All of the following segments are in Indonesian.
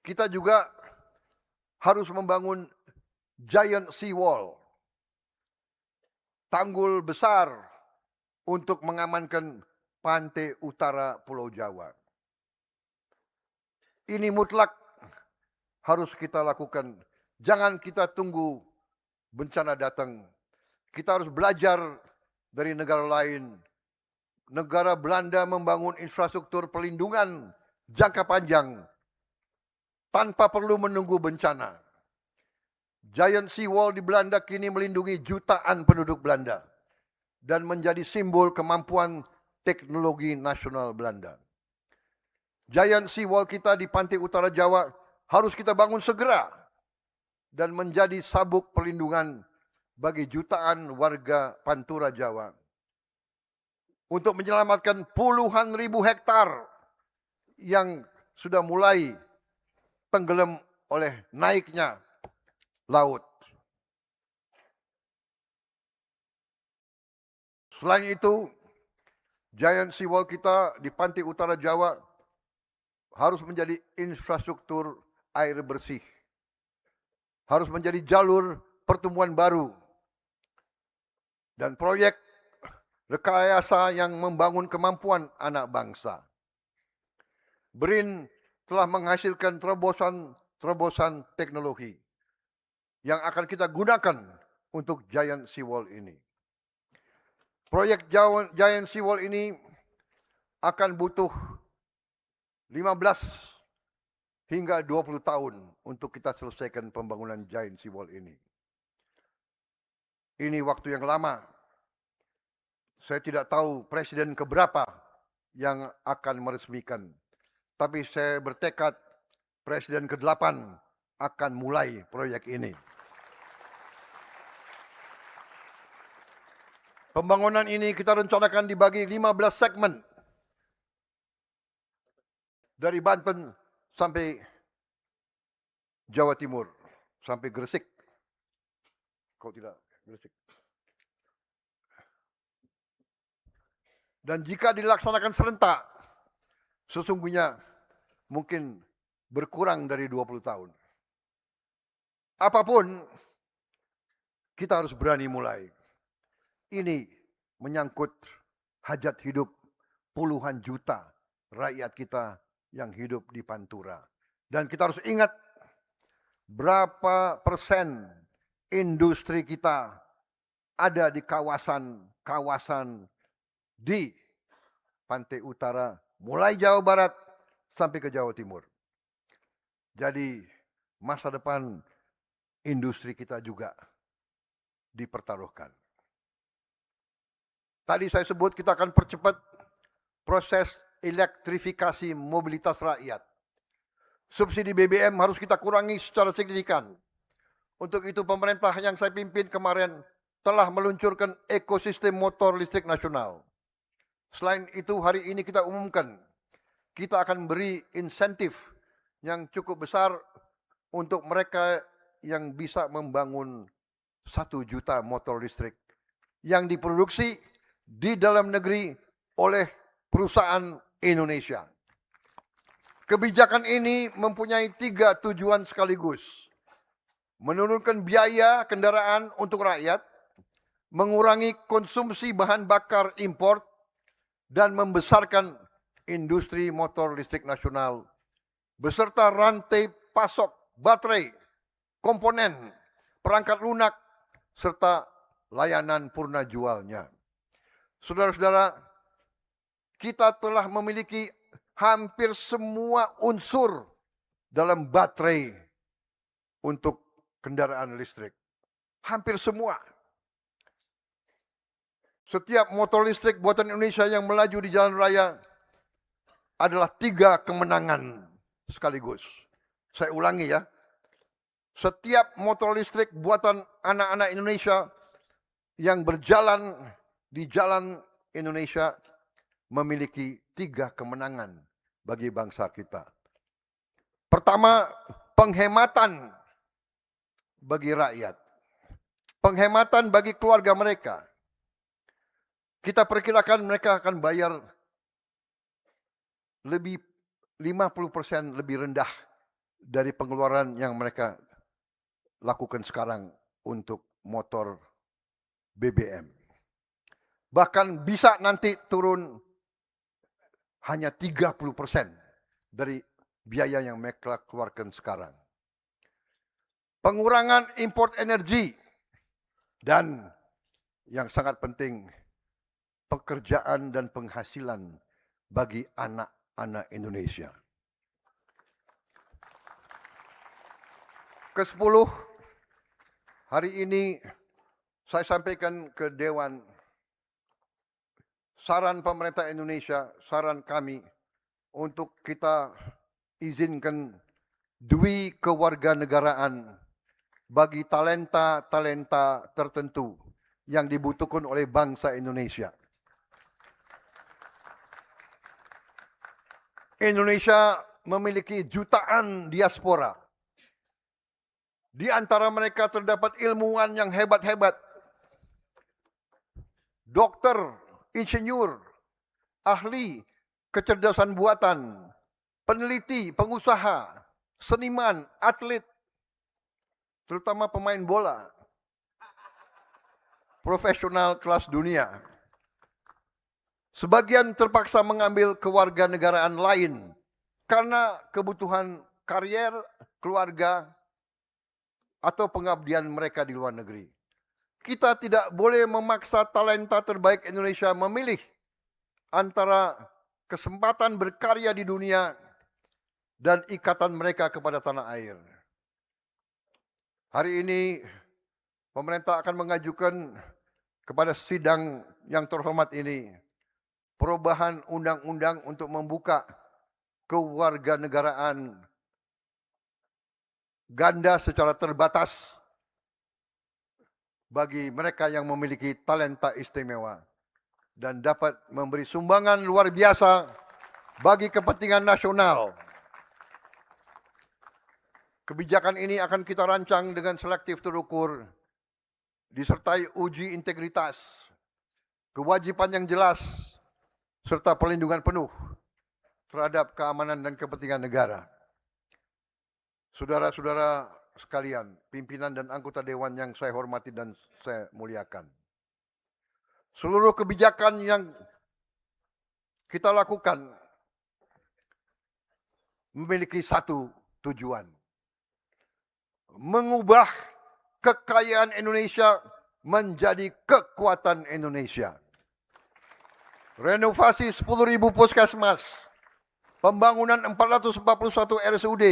kita juga harus membangun giant sea wall, tanggul besar untuk mengamankan pantai utara Pulau Jawa. Ini mutlak harus kita lakukan. Jangan kita tunggu bencana datang. Kita harus belajar dari negara lain. Negara Belanda membangun infrastruktur pelindungan jangka panjang tanpa perlu menunggu bencana. Giant Sea Wall di Belanda kini melindungi jutaan penduduk Belanda dan menjadi simbol kemampuan teknologi nasional Belanda. Giant Sea Wall kita di pantai utara Jawa harus kita bangun segera dan menjadi sabuk perlindungan bagi jutaan warga Pantura Jawa untuk menyelamatkan puluhan ribu hektar yang sudah mulai tenggelam oleh naiknya laut. Selain itu, giant sea wall kita di pantai utara Jawa harus menjadi infrastruktur air bersih. Harus menjadi jalur pertemuan baru. Dan proyek rekayasa yang membangun kemampuan anak bangsa. BRIN telah menghasilkan terobosan teknologi yang akan kita gunakan untuk giant sea wall ini. Proyek giant sea wall ini akan butuh 15 hingga 20 tahun untuk kita selesaikan pembangunan giant sea wall ini. Ini waktu yang lama. Saya tidak tahu presiden keberapa yang akan meresmikan. Tapi saya bertekad presiden ke-8 akan mulai proyek ini. Pembangunan ini kita rencanakan dibagi 15 segmen. Dari Banten sampai Jawa Timur, sampai Gresik. Kau tidak Gresik. Dan jika dilaksanakan serentak, sesungguhnya mungkin berkurang dari 20 tahun. Apapun, kita harus berani mulai. Ini menyangkut hajat hidup puluhan juta rakyat kita yang hidup di Pantura. Dan kita harus ingat berapa persen industri kita ada di kawasan di pantai utara, mulai Jawa Barat sampai ke Jawa Timur. Jadi masa depan industri kita juga dipertaruhkan. Tadi saya sebut kita akan percepat proses elektrifikasi mobilitas rakyat. Subsidi BBM harus kita kurangi secara signifikan. Untuk itu pemerintah yang saya pimpin kemarin telah meluncurkan ekosistem motor listrik nasional. Selain itu hari ini kita umumkan, kita akan beri insentif yang cukup besar untuk mereka yang bisa membangun 1 juta motor listrik yang diproduksi di dalam negeri oleh perusahaan Indonesia. Kebijakan ini mempunyai 3 tujuan sekaligus. Menurunkan biaya kendaraan untuk rakyat, mengurangi konsumsi bahan bakar impor, dan membesarkan industri motor listrik nasional beserta rantai pasok baterai, komponen, perangkat lunak, serta layanan purna jualnya. Saudara-saudara, kita telah memiliki hampir semua unsur dalam baterai untuk kendaraan listrik. Hampir semua. Setiap motor listrik buatan Indonesia yang melaju di jalan raya adalah 3 kemenangan sekaligus. Saya ulangi ya. Setiap motor listrik buatan anak-anak Indonesia yang berjalan di jalan Indonesia memiliki 3 kemenangan bagi bangsa kita. Pertama, penghematan bagi rakyat. Penghematan bagi keluarga mereka. Kita perkirakan mereka akan bayar lebih 50% lebih rendah dari pengeluaran yang mereka lakukan sekarang untuk motor BBM. Bahkan bisa nanti turun hanya 30% dari biaya yang mereka keluarkan sekarang. Pengurangan import energi dan yang sangat penting, pekerjaan dan penghasilan bagi anak-anak Indonesia. Ke-10, hari ini saya sampaikan ke Dewan, saran pemerintah Indonesia, saran kami untuk kita izinkan dui kewarganegaraan bagi talenta-talenta tertentu yang dibutuhkan oleh bangsa Indonesia. Indonesia memiliki jutaan diaspora. Di antara mereka terdapat ilmuwan yang hebat-hebat. Dokter, insinyur, ahli kecerdasan buatan, peneliti, pengusaha, seniman, atlet, terutama pemain bola, profesional kelas dunia. Sebagian terpaksa mengambil kewarganegaraan lain karena kebutuhan karier, keluarga, atau pengabdian mereka di luar negeri. Kita tidak boleh memaksa talenta terbaik Indonesia memilih antara kesempatan berkarya di dunia dan ikatan mereka kepada tanah air. Hari ini pemerintah akan mengajukan kepada sidang yang terhormat ini perubahan undang-undang untuk membuka kewarganegaraan ganda secara terbatas bagi mereka yang memiliki talenta istimewa dan dapat memberi sumbangan luar biasa bagi kepentingan nasional. Kebijakan ini akan kita rancang dengan selektif terukur, disertai uji integritas, kewajiban yang jelas, serta perlindungan penuh terhadap keamanan dan kepentingan negara. Saudara-saudara sekalian, pimpinan dan anggota dewan yang saya hormati dan saya muliakan. Seluruh kebijakan yang kita lakukan memiliki satu tujuan. Mengubah kekayaan Indonesia menjadi kekuatan Indonesia. Renovasi 10.000 puskesmas, pembangunan 441 RSUD,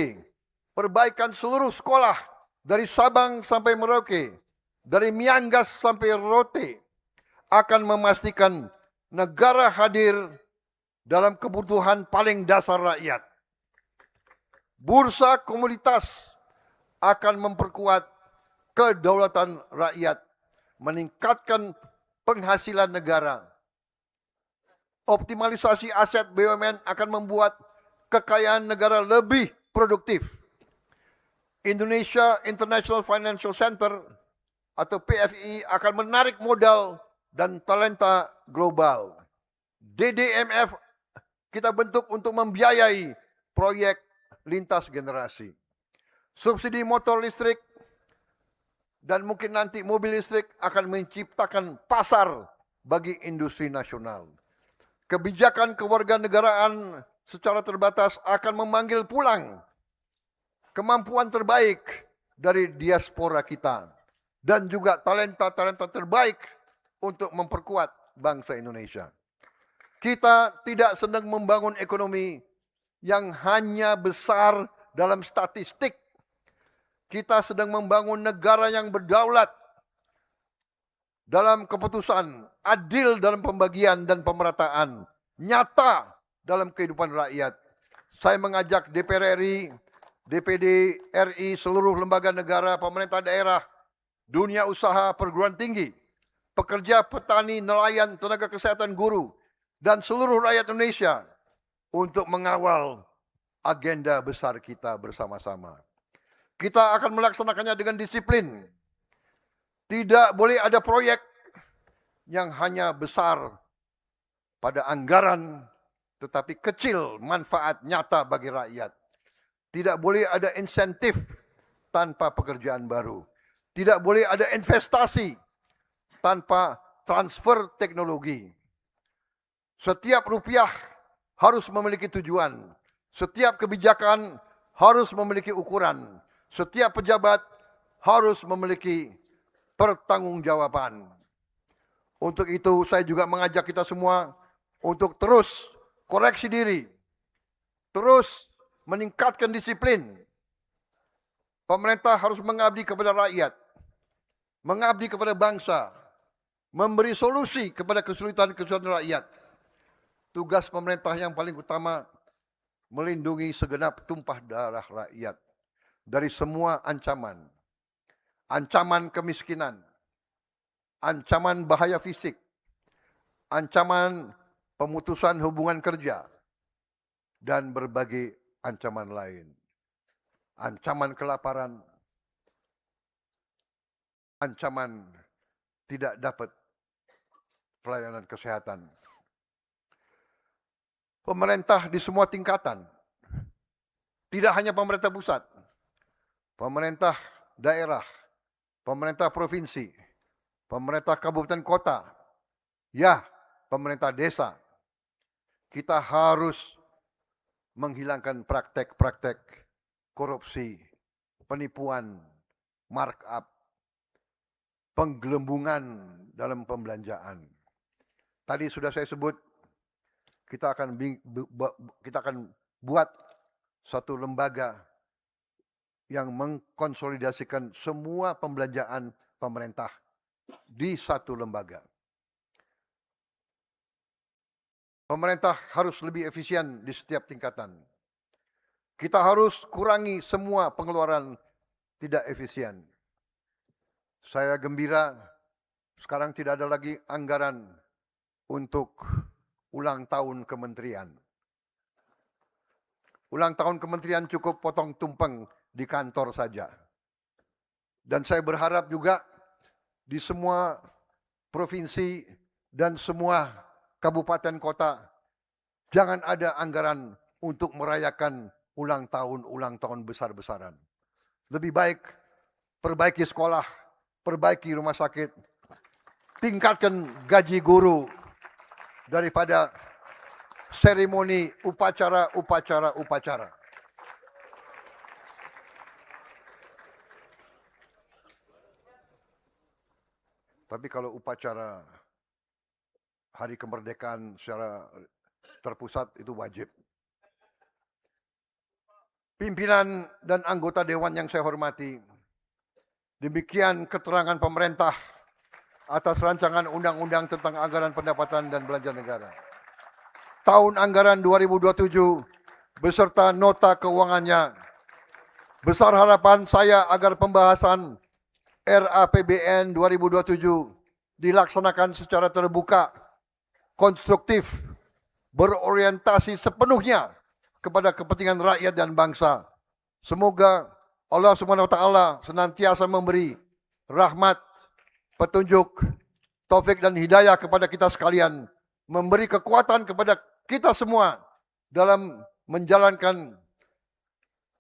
perbaikan seluruh sekolah dari Sabang sampai Merauke, dari Miangas sampai Rote, akan memastikan negara hadir dalam kebutuhan paling dasar rakyat. Bursa komoditas akan memperkuat kedaulatan rakyat, meningkatkan penghasilan negara. Optimalisasi aset BUMN akan membuat kekayaan negara lebih produktif. Indonesia International Financial Center atau PFI akan menarik modal dan talenta global. DDMF kita bentuk untuk membiayai proyek lintas generasi. Subsidi motor listrik dan mungkin nanti mobil listrik akan menciptakan pasar bagi industri nasional. Kebijakan kewarganegaraan secara terbatas akan memanggil pulang kemampuan terbaik dari diaspora kita dan juga talenta-talenta terbaik untuk memperkuat bangsa Indonesia. Kita tidak sedang membangun ekonomi yang hanya besar dalam statistik. Kita sedang membangun negara yang berdaulat dalam keputusan, adil dalam pembagian dan pemerataan, nyata dalam kehidupan rakyat. Saya mengajak DPR RI, DPD RI, seluruh lembaga negara, pemerintah daerah, dunia usaha, perguruan tinggi, pekerja, petani, nelayan, tenaga kesehatan, guru, dan seluruh rakyat Indonesia untuk mengawal agenda besar kita bersama-sama. Kita akan melaksanakannya dengan disiplin. Tidak boleh ada proyek yang hanya besar pada anggaran, tetapi kecil manfaat nyata bagi rakyat. Tidak boleh ada insentif tanpa pekerjaan baru. Tidak boleh ada investasi tanpa transfer teknologi. Setiap rupiah harus memiliki tujuan. Setiap kebijakan harus memiliki ukuran. Setiap pejabat harus memiliki pertanggungjawaban. Untuk itu saya juga mengajak kita semua untuk terus koreksi diri. Terus meningkatkan disiplin. Pemerintah harus mengabdi kepada rakyat. Mengabdi kepada bangsa. Memberi solusi kepada kesulitan-kesulitan rakyat. Tugas pemerintah yang paling utama melindungi segenap tumpah darah rakyat dari semua ancaman. Ancaman kemiskinan, ancaman bahaya fisik, ancaman pemutusan hubungan kerja, dan berbagai ancaman lain. Ancaman kelaparan, ancaman tidak dapat pelayanan kesehatan. Pemerintah di semua tingkatan, tidak hanya pemerintah pusat, pemerintah daerah, pemerintah provinsi, pemerintah kabupaten kota, ya pemerintah desa, kita harus menghilangkan praktek-praktek korupsi, penipuan, markup, penggelembungan dalam pembelanjaan. Tadi sudah saya sebut, kita akan buat satu lembaga yang mengkonsolidasikan semua pembelanjaan pemerintah di satu lembaga. Pemerintah harus lebih efisien di setiap tingkatan. Kita harus kurangi semua pengeluaran tidak efisien. Saya gembira sekarang tidak ada lagi anggaran untuk ulang tahun kementerian. Ulang tahun kementerian cukup potong tumpeng di kantor saja. Dan saya berharap juga di semua provinsi dan semua kabupaten kota jangan ada anggaran untuk merayakan ulang tahun besar-besaran. Lebih baik perbaiki sekolah, perbaiki rumah sakit, tingkatkan gaji guru daripada seremoni upacara. Tapi kalau upacara hari kemerdekaan secara terpusat itu wajib. Pimpinan dan anggota dewan yang saya hormati, demikian keterangan pemerintah atas rancangan undang-undang tentang anggaran pendapatan dan belanja negara. Tahun anggaran 2027 beserta nota keuangannya. Besar harapan saya agar pembahasan RAPBN 2027 dilaksanakan secara terbuka, konstruktif, berorientasi sepenuhnya kepada kepentingan rakyat dan bangsa. Semoga Allah SWT senantiasa memberi rahmat, petunjuk, taufik dan hidayah kepada kita sekalian, memberi kekuatan kepada kita semua dalam menjalankan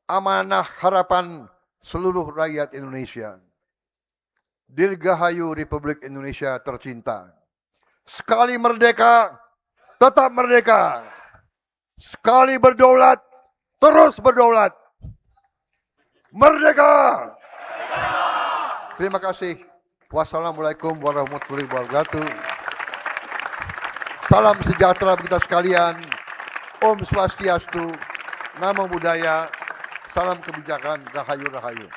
amanah harapan seluruh rakyat Indonesia. Dirgahayu Republik Indonesia tercinta. Sekali merdeka, tetap merdeka. Sekali berdaulat, terus berdaulat. Merdeka! Terima kasih. Wassalamualaikum warahmatullahi wabarakatuh. Salam sejahtera kita sekalian. Om Swastiastu. Namo Buddhaya. Salam kebijakan. Rahayu, rahayu.